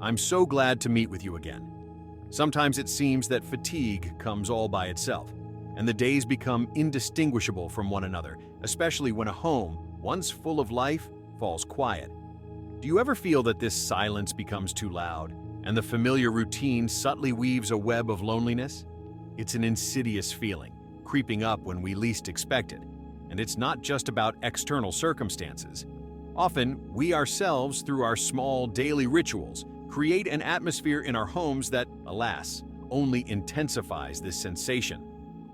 I'm so glad to meet with you again. Sometimes it seems that fatigue comes all by itself, and the days become indistinguishable from one another, especially when a home, once full of life, falls quiet. Do you ever feel that this silence becomes too loud, and the familiar routine subtly weaves a web of loneliness? It's an insidious feeling, creeping up when we least expect it, and it's not just about external circumstances. Often, we ourselves, through our small daily rituals, create an atmosphere in our homes that, alas, only intensifies this sensation.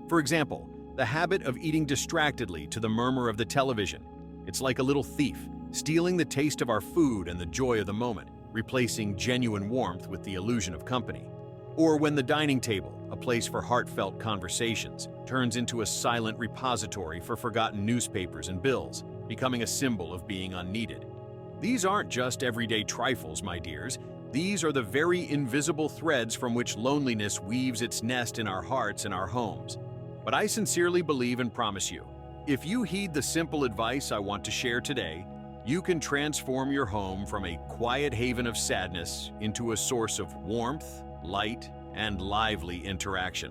For example, the habit of eating distractedly to the murmur of the television. It's like a little thief, stealing the taste of our food and the joy of the moment, replacing genuine warmth with the illusion of company. Or when the dining table, a place for heartfelt conversations, turns into a silent repository for forgotten newspapers and bills, becoming a symbol of being unneeded. These aren't just everyday trifles, my dears. These are the very invisible threads from which loneliness weaves its nest in our hearts and our homes. But I sincerely believe and promise you, if you heed the simple advice I want to share today, you can transform your home from a quiet haven of sadness into a source of warmth, light, and lively interaction.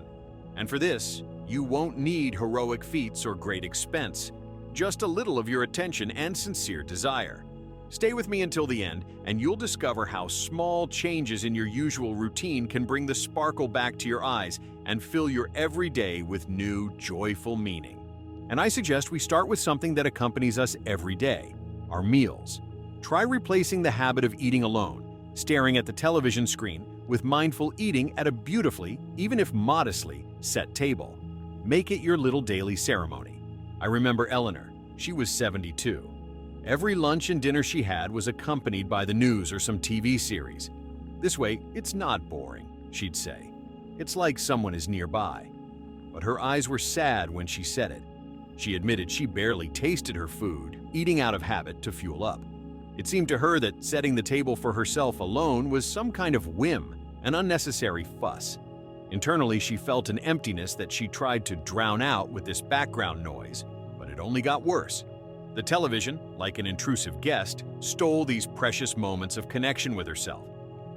And for this, you won't need heroic feats or great expense, just a little of your attention and sincere desire. Stay with me until the end, and you'll discover how small changes in your usual routine can bring the sparkle back to your eyes and fill your every day with new, joyful meaning. And I suggest we start with something that accompanies us every day: our meals. Try replacing the habit of eating alone, staring at the television screen, with mindful eating at a beautifully, even if modestly, set table. Make it your little daily ceremony. I remember Eleanor. She was 72. Every lunch and dinner she had was accompanied by the news or some TV series. This way, it's not boring, she'd say. It's like someone is nearby. But her eyes were sad when she said it. She admitted she barely tasted her food, eating out of habit to fuel up. It seemed to her that setting the table for herself alone was some kind of whim, an unnecessary fuss. Internally, she felt an emptiness that she tried to drown out with this background noise, but it only got worse. The television, like an intrusive guest, stole these precious moments of connection with herself.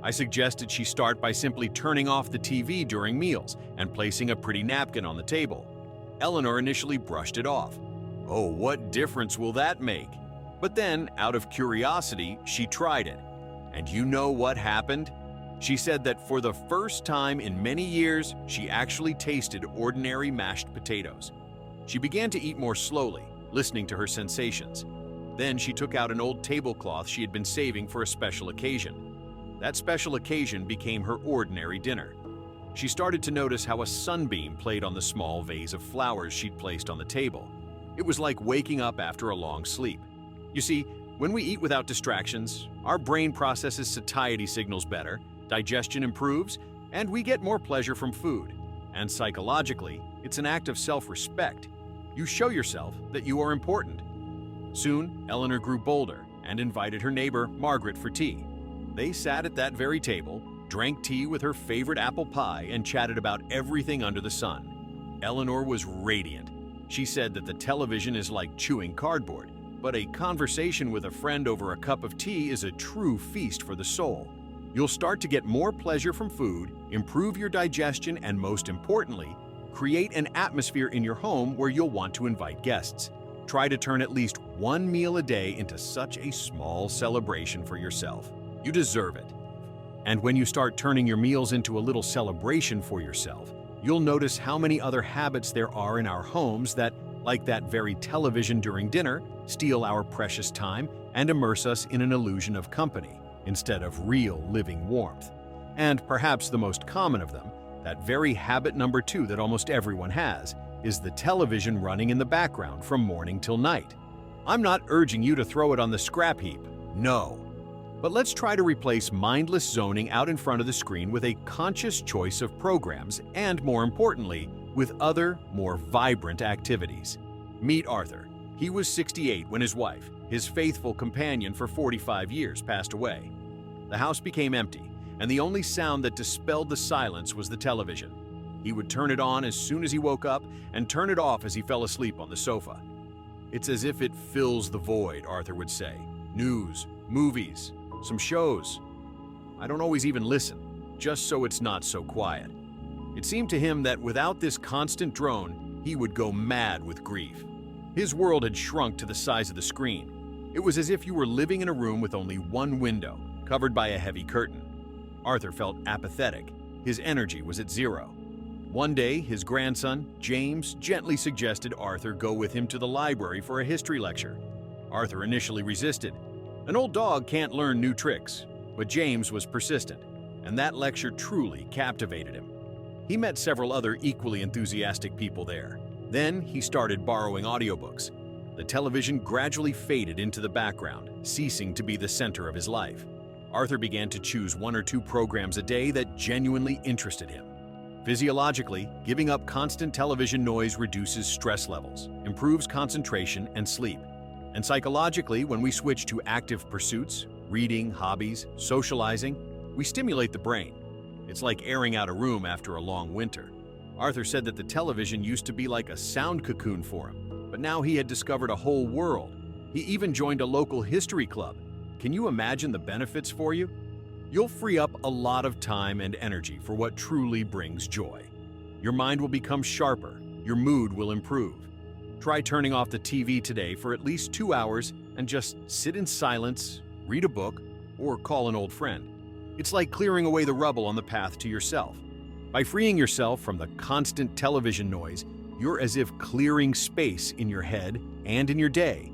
I suggested she start by simply turning off the TV during meals and placing a pretty napkin on the table. Eleanor initially brushed it off. Oh, what difference will that make? But then, out of curiosity, she tried it. And you know what happened? She said that for the first time in many years, she actually tasted ordinary mashed potatoes. She began to eat more slowly, listening to her sensations. Then she took out an old tablecloth she had been saving for a special occasion. That special occasion became her ordinary dinner. She started to notice how a sunbeam played on the small vase of flowers she'd placed on the table. It was like waking up after a long sleep. You see, when we eat without distractions, our brain processes satiety signals better, digestion improves, and we get more pleasure from food. And psychologically, it's an act of self-respect. You show yourself that you are important. Soon, Eleanor grew bolder and invited her neighbor, Margaret, for tea. They sat at that very table, drank tea with her favorite apple pie, and chatted about everything under the sun. Eleanor was radiant. She said that the television is like chewing cardboard, but a conversation with a friend over a cup of tea is a true feast for the soul. You'll start to get more pleasure from food, improve your digestion, and most importantly, create an atmosphere in your home where you'll want to invite guests. Try to turn at least one meal a day into such a small celebration for yourself. You deserve it. And when you start turning your meals into a little celebration for yourself, you'll notice how many other habits there are in our homes that, like that very television during dinner, steal our precious time and immerse us in an illusion of company instead of real living warmth. And perhaps the most common of them, that very habit number 2 that almost everyone has, is the television running in the background from morning till night. I'm not urging you to throw it on the scrap heap, no. But let's try to replace mindless zoning out in front of the screen with a conscious choice of programs and, more importantly, with other, more vibrant activities. Meet Arthur. He was 68 when his wife, his faithful companion for 45 years, passed away. The house became empty, and the only sound that dispelled the silence was the television. He would turn it on as soon as he woke up and turn it off as he fell asleep on the sofa. It's as if it fills the void, Arthur would say. News, movies, some shows. I don't always even listen, just so it's not so quiet." It seemed to him that without this constant drone, he would go mad with grief. His world had shrunk to the size of the screen. It was as if you were living in a room with only one window, covered by a heavy curtain. Arthur felt apathetic. His energy was at zero. One day, his grandson, James, gently suggested Arthur go with him to the library for a history lecture. Arthur initially resisted. An old dog can't learn new tricks, but James was persistent, and that lecture truly captivated him. He met several other equally enthusiastic people there. Then he started borrowing audiobooks. The television gradually faded into the background, ceasing to be the center of his life. Arthur began to choose 1 or 2 programs a day that genuinely interested him. Physiologically, giving up constant television noise reduces stress levels, improves concentration and sleep. And psychologically, when we switch to active pursuits, reading, hobbies, socializing, we stimulate the brain. It's like airing out a room after a long winter. Arthur said that the television used to be like a sound cocoon for him, but now he had discovered a whole world. He even joined a local history club. Can you imagine the benefits for you? You'll free up a lot of time and energy for what truly brings joy. Your mind will become sharper, your mood will improve. Try turning off the TV today for at least 2 hours and just sit in silence, read a book, or call an old friend. It's like clearing away the rubble on the path to yourself. By freeing yourself from the constant television noise, you're as if clearing space in your head and in your day.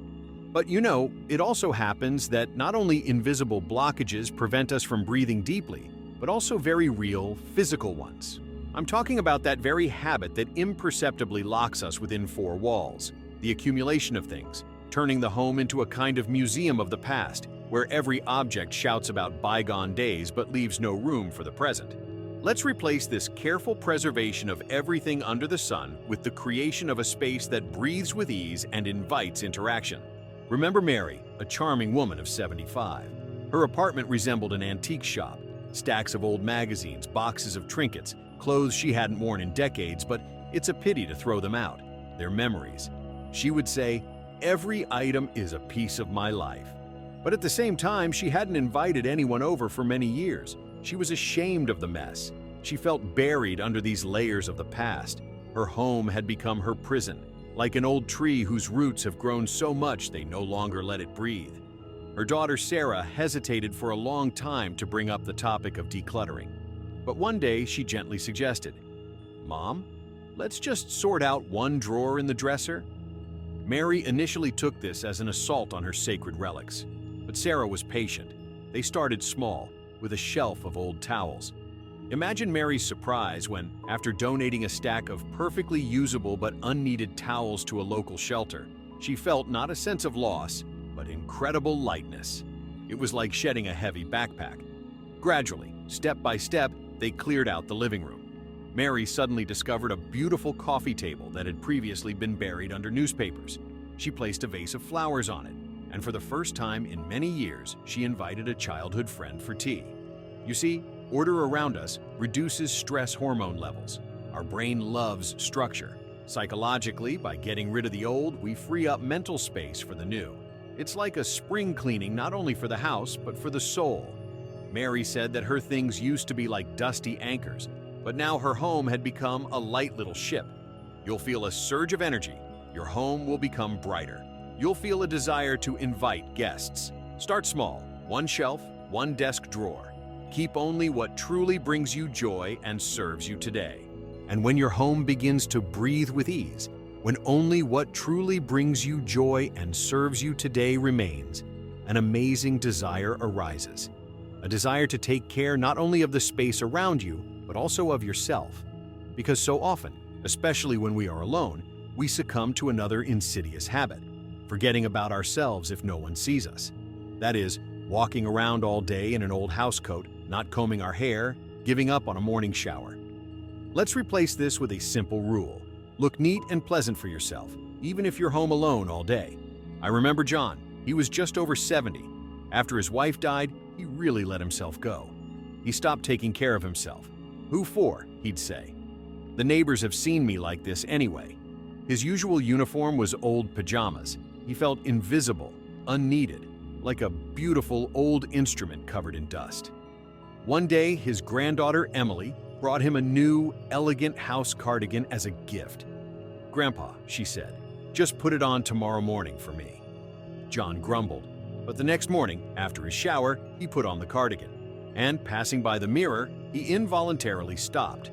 But you know, it also happens that not only invisible blockages prevent us from breathing deeply, but also very real, physical ones. I'm talking about that very habit that imperceptibly locks us within 4 walls, the accumulation of things, turning the home into a kind of museum of the past, where every object shouts about bygone days but leaves no room for the present. Let's replace this careful preservation of everything under the sun with the creation of a space that breathes with ease and invites interaction. Remember Mary, a charming woman of 75. Her apartment resembled an antique shop, stacks of old magazines, boxes of trinkets, clothes she hadn't worn in decades, but it's a pity to throw them out. They're memories. She would say, "Every item is a piece of my life." But at the same time, she hadn't invited anyone over for many years. She was ashamed of the mess. She felt buried under these layers of the past. Her home had become her prison, like an old tree whose roots have grown so much they no longer let it breathe. Her daughter Sarah hesitated for a long time to bring up the topic of decluttering. But one day she gently suggested, "Mom, let's just sort out one drawer in the dresser." Mary initially took this as an assault on her sacred relics. But Sarah was patient. They started small, with a shelf of old towels. Imagine Mary's surprise when, after donating a stack of perfectly usable but unneeded towels to a local shelter, she felt not a sense of loss, but incredible lightness. It was like shedding a heavy backpack. Gradually, step by step, they cleared out the living room. Mary suddenly discovered a beautiful coffee table that had previously been buried under newspapers. She placed a vase of flowers on it, and for the first time in many years, she invited a childhood friend for tea. You see, order around us reduces stress hormone levels. Our brain loves structure. Psychologically, by getting rid of the old, we free up mental space for the new. It's like a spring cleaning not only for the house, but for the soul. Mary said that her things used to be like dusty anchors, but now her home had become a light little ship. You'll feel a surge of energy. Your home will become brighter. You'll feel a desire to invite guests. Start small, 1 shelf, 1 desk drawer. Keep only what truly brings you joy and serves you today. And when your home begins to breathe with ease, when only what truly brings you joy and serves you today remains, an amazing desire arises. A desire to take care not only of the space around you, but also of yourself. Because so often, especially when we are alone, we succumb to another insidious habit, forgetting about ourselves if no one sees us. That is, walking around all day in an old housecoat, not combing our hair, giving up on a morning shower. Let's replace this with a simple rule. Look neat and pleasant for yourself, even if you're home alone all day. I remember John. He was just over 70. After his wife died, he really let himself go. He stopped taking care of himself. "Who for?" he'd say. "The neighbors have seen me like this anyway." His usual uniform was old pajamas. He felt invisible, unneeded, like a beautiful old instrument covered in dust. One day, his granddaughter Emily brought him a new, elegant house cardigan as a gift. "Grandpa," she said, "just put it on tomorrow morning for me." John grumbled, but the next morning, after his shower, he put on the cardigan. And passing by the mirror, he involuntarily stopped.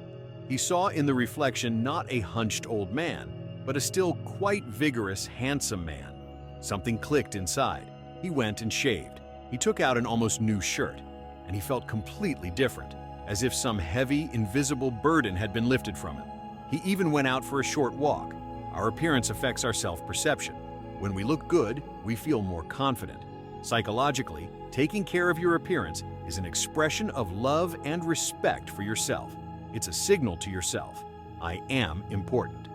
He saw in the reflection not a hunched old man, but a still quite vigorous, handsome man. Something clicked inside. He went and shaved. He took out an almost new shirt, and he felt completely different, as if some heavy, invisible burden had been lifted from him. He even went out for a short walk. Our appearance affects our self-perception. When we look good, we feel more confident. Psychologically, taking care of your appearance is an expression of love and respect for yourself. It's a signal to yourself, "I am important."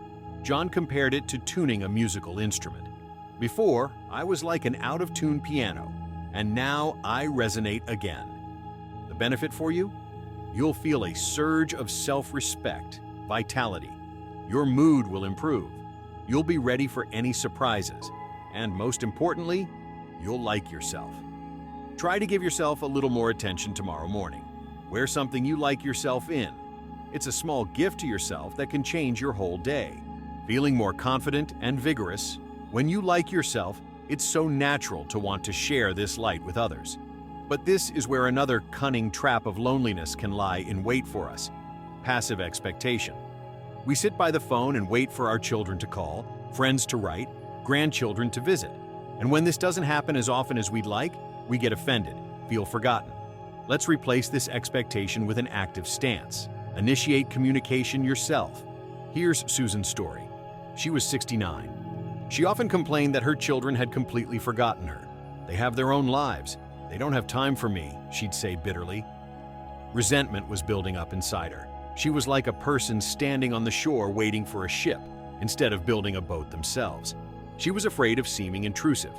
John compared it to tuning a musical instrument. "Before, I was like an out-of-tune piano, and now I resonate again." The benefit for you? You'll feel a surge of self-respect, vitality. Your mood will improve. You'll be ready for any surprises. And most importantly, you'll like yourself. Try to give yourself a little more attention tomorrow morning. Wear something you like yourself in. It's a small gift to yourself that can change your whole day. Feeling more confident and vigorous, when you like yourself, it's so natural to want to share this light with others. But this is where another cunning trap of loneliness can lie in wait for us: passive expectation. We sit by the phone and wait for our children to call, friends to write, grandchildren to visit. And when this doesn't happen as often as we'd like, we get offended, feel forgotten. Let's replace this expectation with an active stance. Initiate communication yourself. Here's Susan's story. She was 69. She often complained that her children had completely forgotten her. "They have their own lives. They don't have time for me," she'd say bitterly. Resentment was building up inside her. She was like a person standing on the shore waiting for a ship, instead of building a boat themselves. She was afraid of seeming intrusive.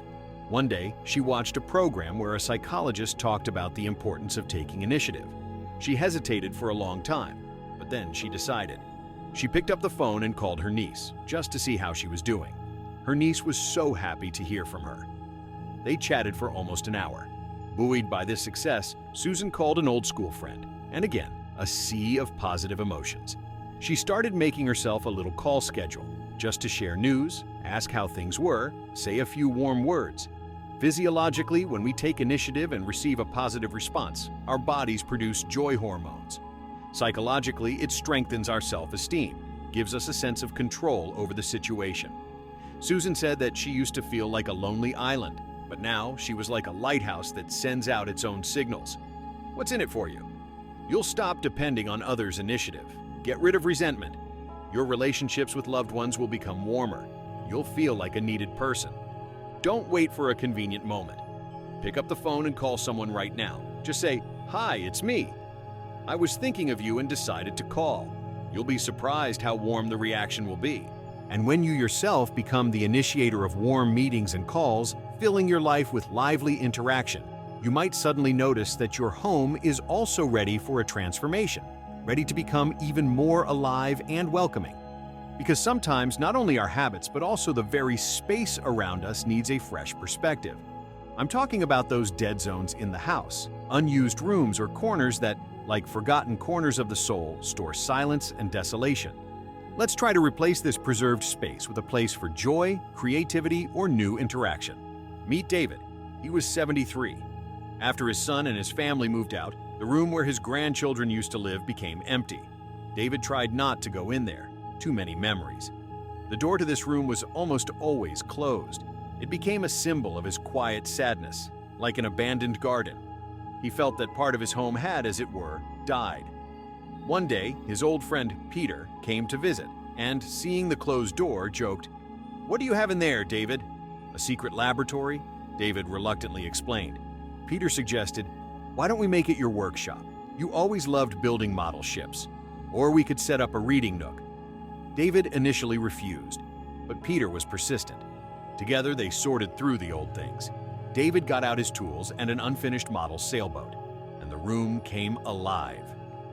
One day, she watched a program where a psychologist talked about the importance of taking initiative. She hesitated for a long time, but then she decided. She picked up the phone and called her niece, just to see how she was doing. Her niece was so happy to hear from her. They chatted for almost an hour. Buoyed by this success, Susan called an old school friend, and again, a sea of positive emotions. She started making herself a little call schedule, just to share news, ask how things were, say a few warm words. Physiologically, when we take initiative and receive a positive response, our bodies produce joy hormones. Psychologically, it strengthens our self-esteem, gives us a sense of control over the situation. Susan said that she used to feel like a lonely island, but now she was like a lighthouse that sends out its own signals. What's in it for you? You'll stop depending on others' initiative. Get rid of resentment. Your relationships with loved ones will become warmer. You'll feel like a needed person. Don't wait for a convenient moment. Pick up the phone and call someone right now. Just say, "Hi, it's me. I was thinking of you and decided to call." You'll be surprised how warm the reaction will be. And when you yourself become the initiator of warm meetings and calls, filling your life with lively interaction, you might suddenly notice that your home is also ready for a transformation, ready to become even more alive and welcoming. Because sometimes not only our habits, but also the very space around us needs a fresh perspective. I'm talking about those dead zones in the house, unused rooms or corners that, like forgotten corners of the soul, store silence and desolation. Let's try to replace this preserved space with a place for joy, creativity, or new interaction. Meet David. He was 73. After his son and his family moved out, the room where his grandchildren used to live became empty. David tried not to go in there. Too many memories. The door to this room was almost always closed. It became a symbol of his quiet sadness, like an abandoned garden. He felt that part of his home had, as it were, died. One day, his old friend Peter came to visit, and seeing the closed door, joked, "What do you have in there, David?" "A secret laboratory?" David reluctantly explained. Peter suggested, "Why don't we make it your workshop? You always loved building model ships. Or we could set up a reading nook." David initially refused, but Peter was persistent. Together, they sorted through the old things. David got out his tools and an unfinished model sailboat, and the room came alive.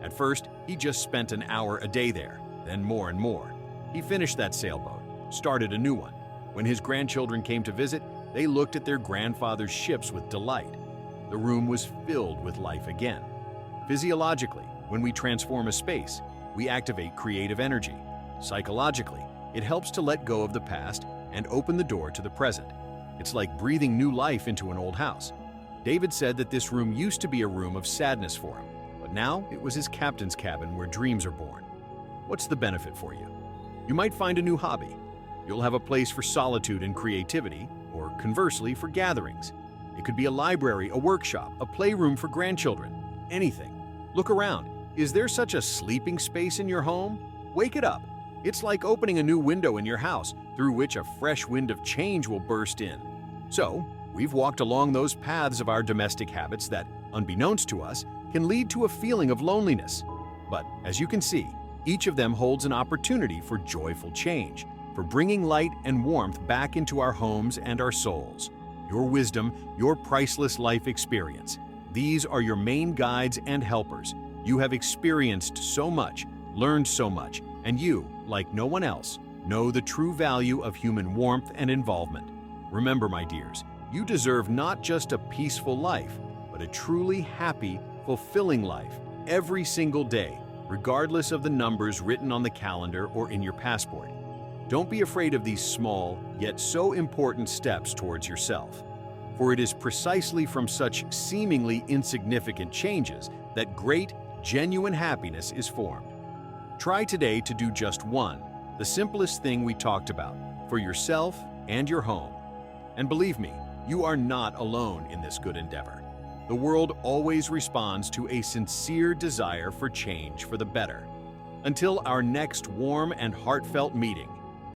At first, he just spent an hour a day there, then more and more. He finished that sailboat, started a new one. When his grandchildren came to visit, they looked at their grandfather's ships with delight. The room was filled with life again. Physiologically, when we transform a space, we activate creative energy. Psychologically, it helps to let go of the past and open the door to the present. It's like breathing new life into an old house. David said that this room used to be a room of sadness for him, but now it was his captain's cabin where dreams are born. What's the benefit for you? You might find a new hobby. You'll have a place for solitude and creativity, or conversely, for gatherings. It could be a library, a workshop, a playroom for grandchildren, anything. Look around. Is there such a sleeping space in your home? Wake it up. It's like opening a new window in your house through which a fresh wind of change will burst in. So, we've walked along those paths of our domestic habits that, unbeknownst to us, can lead to a feeling of loneliness. But, as you can see, each of them holds an opportunity for joyful change, for bringing light and warmth back into our homes and our souls. Your wisdom, your priceless life experience. These are your main guides and helpers. You have experienced so much, learned so much, and you, like no one else, know the true value of human warmth and involvement. Remember, my dears, you deserve not just a peaceful life, but a truly happy, fulfilling life every single day, regardless of the numbers written on the calendar or in your passport. Don't be afraid of these small, yet so important steps towards yourself. For it is precisely from such seemingly insignificant changes that great, genuine happiness is formed. Try today to do just one, the simplest thing we talked about, for yourself and your home. And believe me, you are not alone in this good endeavor. The world always responds to a sincere desire for change for the better. Until our next warm and heartfelt meeting,